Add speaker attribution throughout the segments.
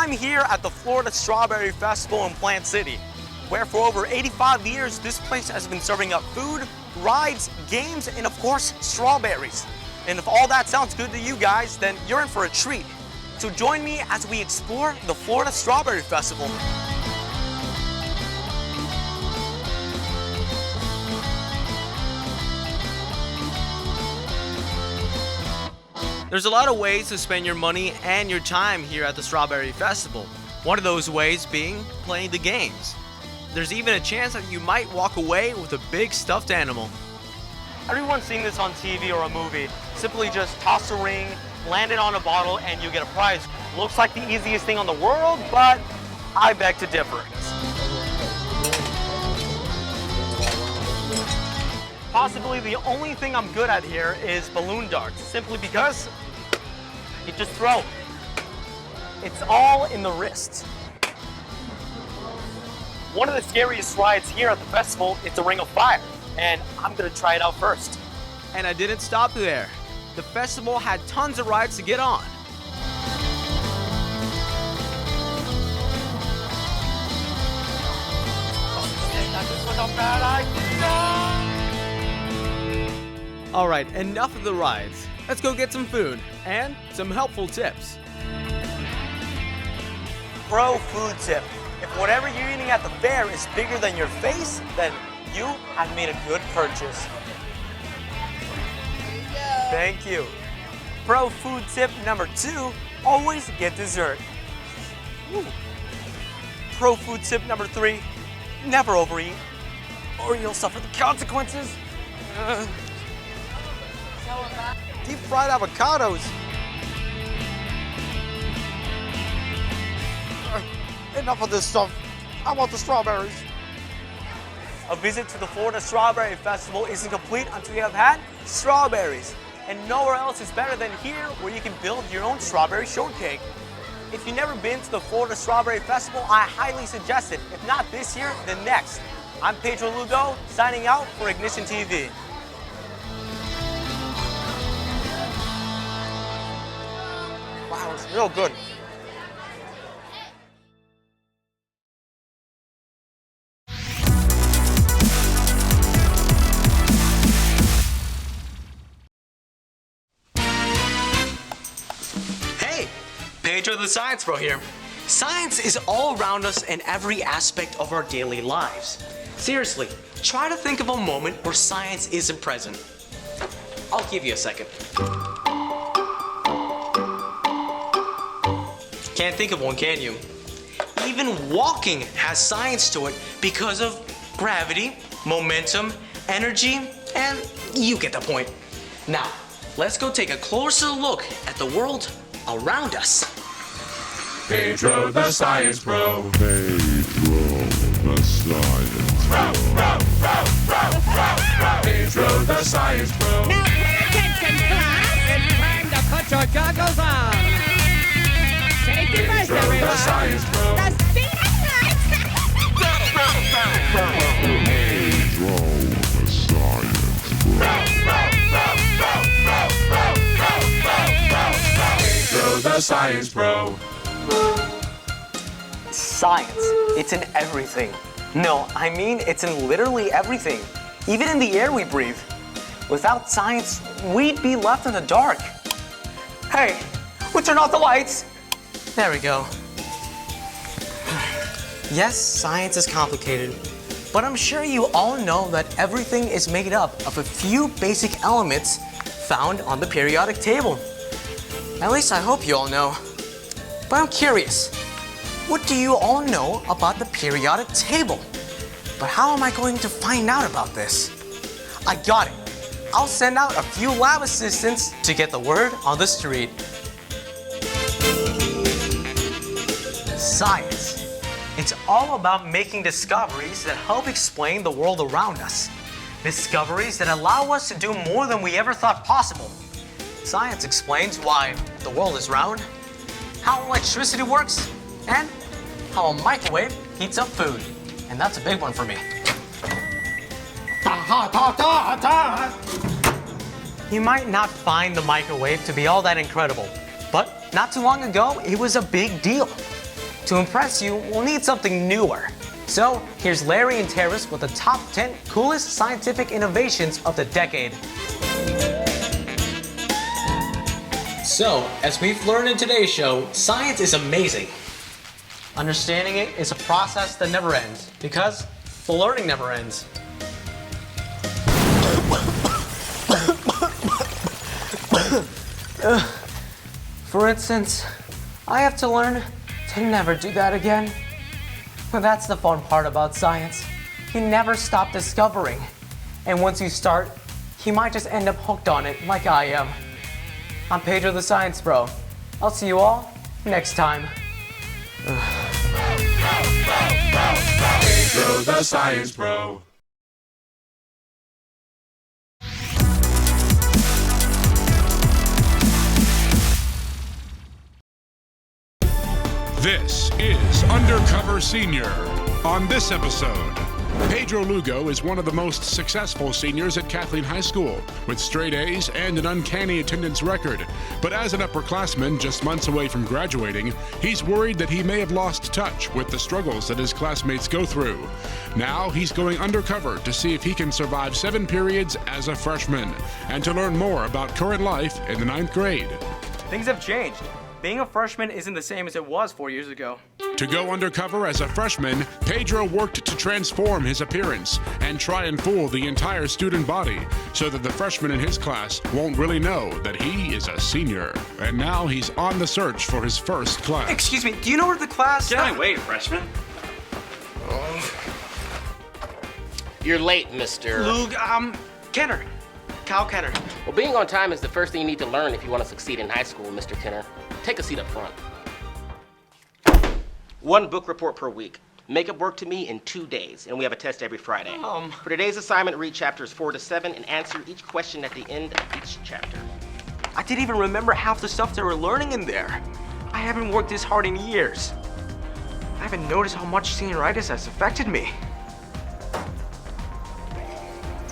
Speaker 1: I'm here at the Florida Strawberry Festival in Plant City, where for over 85 years, this place has been serving up food, rides, games, and of course, strawberries. And if all that sounds good to you guys, then you're in for a treat. So join me as we explore the Florida Strawberry Festival. There's a lot of ways to spend your money and your time here at the Strawberry Festival. One of those ways being playing the games. There's even a chance that you might walk away with a big stuffed animal. Everyone's seen this on TV or a movie. Simply just toss a ring, land it on a bottle, and you get a prize. Looks like the easiest thing on the world, but I beg to differ. Possibly the only thing I'm good at here is balloon darts, simply because you just throw. It's all in the wrist. One of the scariest rides here at the festival is the Ring of Fire, and I'm gonna try it out first. And I didn't stop there. The festival had tons of rides to get on. All right, enough of the rides. Let's go get some food and some helpful tips. Pro food tip. If whatever you're eating at the fair is bigger than your face, then you have made a good purchase. Thank you. Pro food tip number 2, always get dessert. Ooh. Pro food tip number 3, never overeat, or you'll suffer the consequences. Deep fried avocados. Enough of this stuff. I want the strawberries. A visit to the Florida Strawberry Festival isn't complete until you have had strawberries. And nowhere else is better than here, where you can build your own strawberry shortcake. If you've never been to the Florida Strawberry Festival, I highly suggest it. If not this year, then next. I'm Pedro Lugo, signing out for IgnitionTV. Wow, it's real good. Hey, Pedro the Science Bro here. Science is all around us in every aspect of our daily lives. Seriously, try to think of a moment where science isn't present. I'll give you a second. Can't think of one, can you? Even walking has science to it because of gravity, momentum, energy, and you get the point. Now, let's go take a closer look at the world around us.
Speaker 2: Pedro the Science Bro. Pedro the Science Bro. Pedro the Science Bro.
Speaker 3: Now pay attention, class. It's time to put your goggles on. Safety first, everyone.
Speaker 2: The Science Bro.
Speaker 3: The speed of light.
Speaker 2: Pedro the Science Bro. Pedro the Science Bro.
Speaker 1: Science, it's in everything. No, I mean it's in literally everything. Even in the air we breathe. Without science, we'd be left in the dark. Hey, we turn off the lights. There we go. Yes, science is complicated, but I'm sure you all know that everything is made up of a few basic elements found on the periodic table. At least I hope you all know. But I'm curious, what do you all know about the periodic table? But how am I going to find out about this? I got it. I'll send out a few lab assistants to get the word on the street. Science. It's all about making discoveries that help explain the world around us. Discoveries that allow us to do more than we ever thought possible. Science explains why the world is round, how electricity works, and how a microwave heats up food. And that's a big one for me. You might not find the microwave to be all that incredible, but not too long ago, it was a big deal. To impress you, we'll need something newer. So, here's Larry and Terrace with the top 10 coolest scientific innovations of the decade. So, as we've learned in today's show, science is amazing. Understanding it is a process that never ends, because the learning never ends. For instance, I have to learn to never do that again. But that's the fun part about science. You never stop discovering. And once you start, you might just end up hooked on it like I am. I'm Pedro the Science Bro. I'll see you all next time.
Speaker 2: Pedro the Science Bro. This is Undercover Senior. On this episode, Pedro Lugo is one of the most successful seniors at Kathleen High School, with straight A's and an uncanny attendance record. But as an upperclassman just months away from graduating, he's worried that he may have lost touch with the struggles that his classmates go through. Now he's going undercover to see if he can survive 7 periods as a freshman, and to learn more about current life in the 9th grade.
Speaker 4: Things have changed. Being a freshman isn't the same as it was 4 years ago.
Speaker 2: To go undercover as a freshman, Pedro worked to transform his appearance and try and fool the entire student body so that the freshmen in his class won't really know that he is a senior. And now he's on the search for his first class.
Speaker 4: Excuse me, do you know where the class...
Speaker 5: Can I wait, freshman?
Speaker 6: You're late, Mr.
Speaker 4: Lugo, Kenner. Kyle Kenner.
Speaker 6: Well, being on time is the first thing you need to learn if you want to succeed in high school, Mr. Kenner. Take a seat up front. 1 book report per week. Make it work to me in 2 days, and we have a test every Friday. For today's assignment, read chapters 4 to 7 and answer each question at the end of each chapter.
Speaker 4: I didn't even remember half the stuff they were learning in there. I haven't worked this hard in years. I haven't noticed how much senioritis has affected me.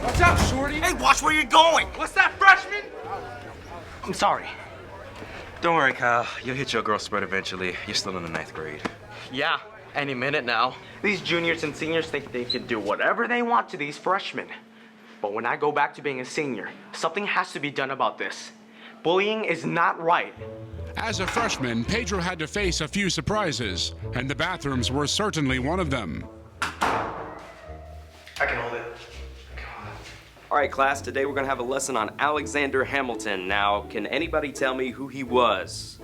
Speaker 5: What's up, shorty?
Speaker 4: Hey, watch where you're going!
Speaker 5: What's that, freshman?
Speaker 4: I'm sorry.
Speaker 7: Don't worry, Kyle. You'll hit your growth spurt eventually. You're still in the 9th grade.
Speaker 4: Yeah, any minute now. These juniors and seniors think they can do whatever they want to these freshmen. But when I go back to being a senior, something has to be done about this. Bullying is not right.
Speaker 2: As a freshman, Pedro had to face a few surprises, and the bathrooms were certainly one of them.
Speaker 4: I can hold it.
Speaker 8: All right, class, today we're gonna have a lesson on Alexander Hamilton. Now, can anybody tell me who he was?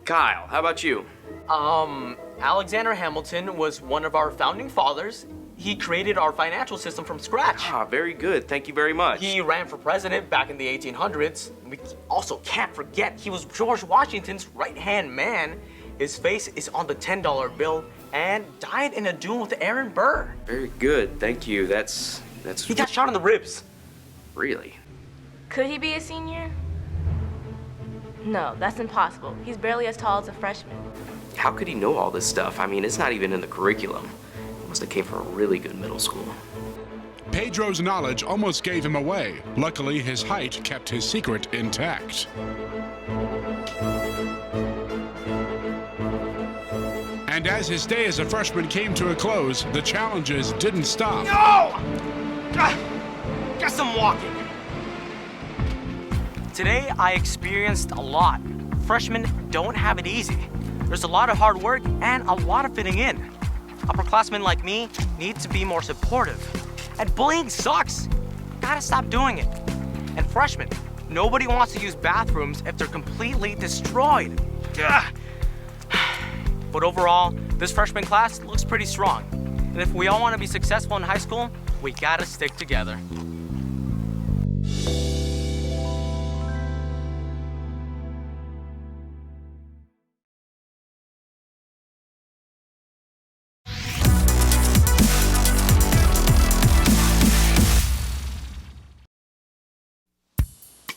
Speaker 8: Kyle, how about you?
Speaker 4: Alexander Hamilton was one of our founding fathers. He created our financial system from scratch.
Speaker 8: Ah, very good, thank you very much.
Speaker 4: He ran for president back in the 1800s. We also can't forget he was George Washington's right-hand man. His face is on the $10 bill and died in a duel with Aaron Burr.
Speaker 8: Very good, thank you. That's
Speaker 4: He got shot in the ribs.
Speaker 8: really.
Speaker 9: Could he be a senior? No, that's impossible. He's barely as tall as a freshman.
Speaker 8: How could he know all this stuff? I mean, it's not even in the curriculum. He must have came from a really good middle school.
Speaker 2: Pedro's knowledge almost gave him away. Luckily, his height kept his secret intact. And as his day as a freshman came to a close, the challenges didn't stop.
Speaker 4: No! Guess I'm walking. Today, I experienced a lot. Freshmen don't have it easy. There's a lot of hard work and a lot of fitting in. Upperclassmen like me need to be more supportive. And bullying sucks. Gotta stop doing it. And freshmen, nobody wants to use bathrooms if they're completely destroyed. Ugh. But overall, this freshman class looks pretty strong. And if we all want to be successful in high school, we gotta stick together.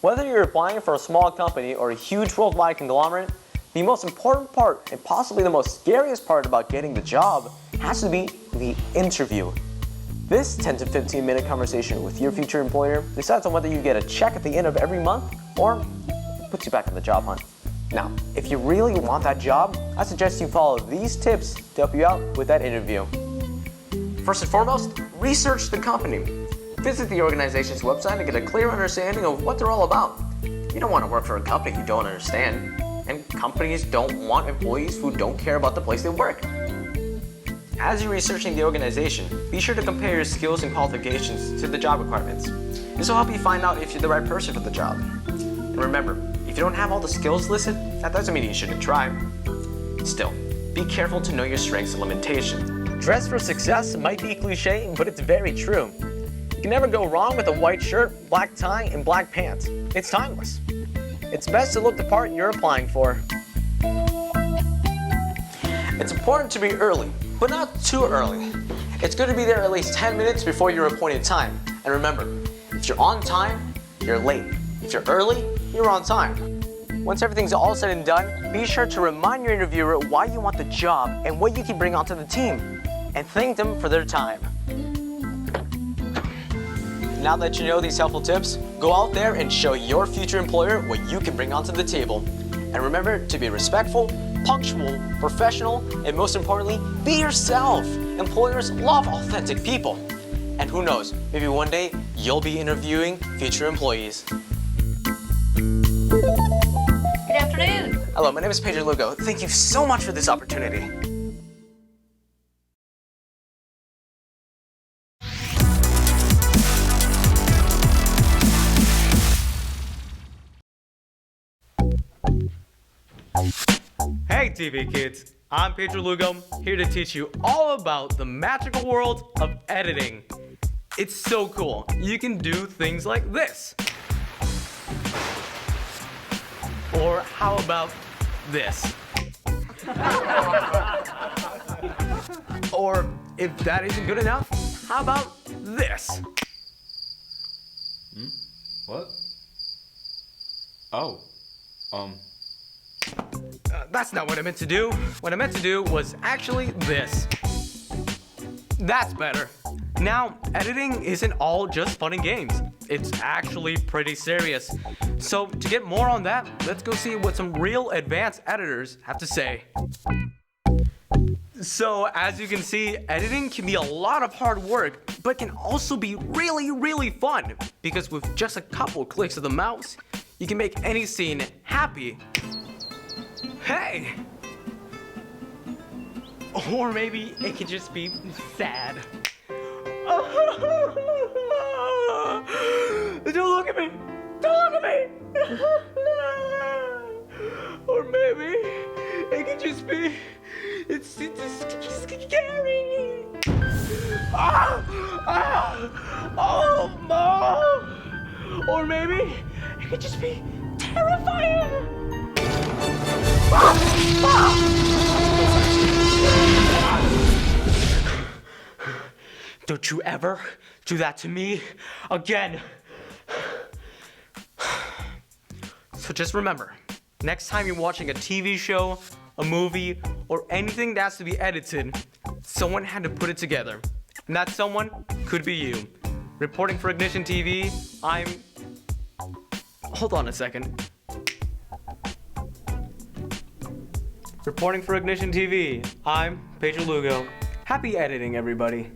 Speaker 1: Whether you're applying for a small company or a huge worldwide conglomerate, the most important part, and possibly the most scariest part about getting the job, has to be the interview. This 10 to 15 minute conversation with your future employer decides on whether you get a check at the end of every month or puts you back on the job hunt. Now, if you really want that job, I suggest you follow these tips to help you out with that interview. First and foremost, research the company. Visit the organization's website to get a clear understanding of what they're all about. You don't want to work for a company you don't understand, and companies don't want employees who don't care about the place they work. As you're researching the organization, be sure to compare your skills and qualifications to the job requirements. This will help you find out if you're the right person for the job. And remember, if you don't have all the skills listed, that doesn't mean you shouldn't try. Still, be careful to know your strengths and limitations. Dress for success might be cliche, but it's very true. You can never go wrong with a white shirt, black tie, and black pants. It's timeless. It's best to look the part you're applying for. It's important to be early, but not too early. It's good to be there at least 10 minutes before your appointed time. And remember, if you're on time, you're late. If you're early, you're on time. Once everything's all said and done, be sure to remind your interviewer why you want the job and what you can bring onto the team, and thank them for their time. Now that you know these helpful tips, go out there and show your future employer what you can bring onto the table. And remember to be respectful, punctual, professional, and most importantly, be yourself. Employers love authentic people. And who knows, maybe one day you'll be interviewing future employees.
Speaker 10: Good afternoon.
Speaker 1: Hello, my name is Pedro Lugo. Thank you so much for this opportunity.
Speaker 4: Hey TV kids, I'm Pedro Lugo, here to teach you all about the magical world of editing. It's so cool. You can do things like this. Or how about this? Or if that isn't good enough, how about this?
Speaker 7: What? Oh.
Speaker 4: That's not what I meant to do. What I meant to do was actually this. That's better. Now, editing isn't all just fun and games. It's actually pretty serious. So to get more on that, let's go see what some real advanced editors have to say. So as you can see, editing can be a lot of hard work, but can also be really, really fun. Because with just a couple clicks of the mouse, you can make any scene happy. Hey! Or maybe it could just be sad. Don't look at me! Don't look at me! Or maybe it could just be, it's scary. Oh, Mom! Or maybe it could just be terrifying. Don't you ever do that to me again. So just remember, next time you're watching a TV show, a movie, or anything that has to be edited, someone had to put it together. And that someone could be you. Reporting for IgnitionTV, hold on a second. Reporting for IgnitionTV, I'm Pedro Lugo. Happy editing, everybody.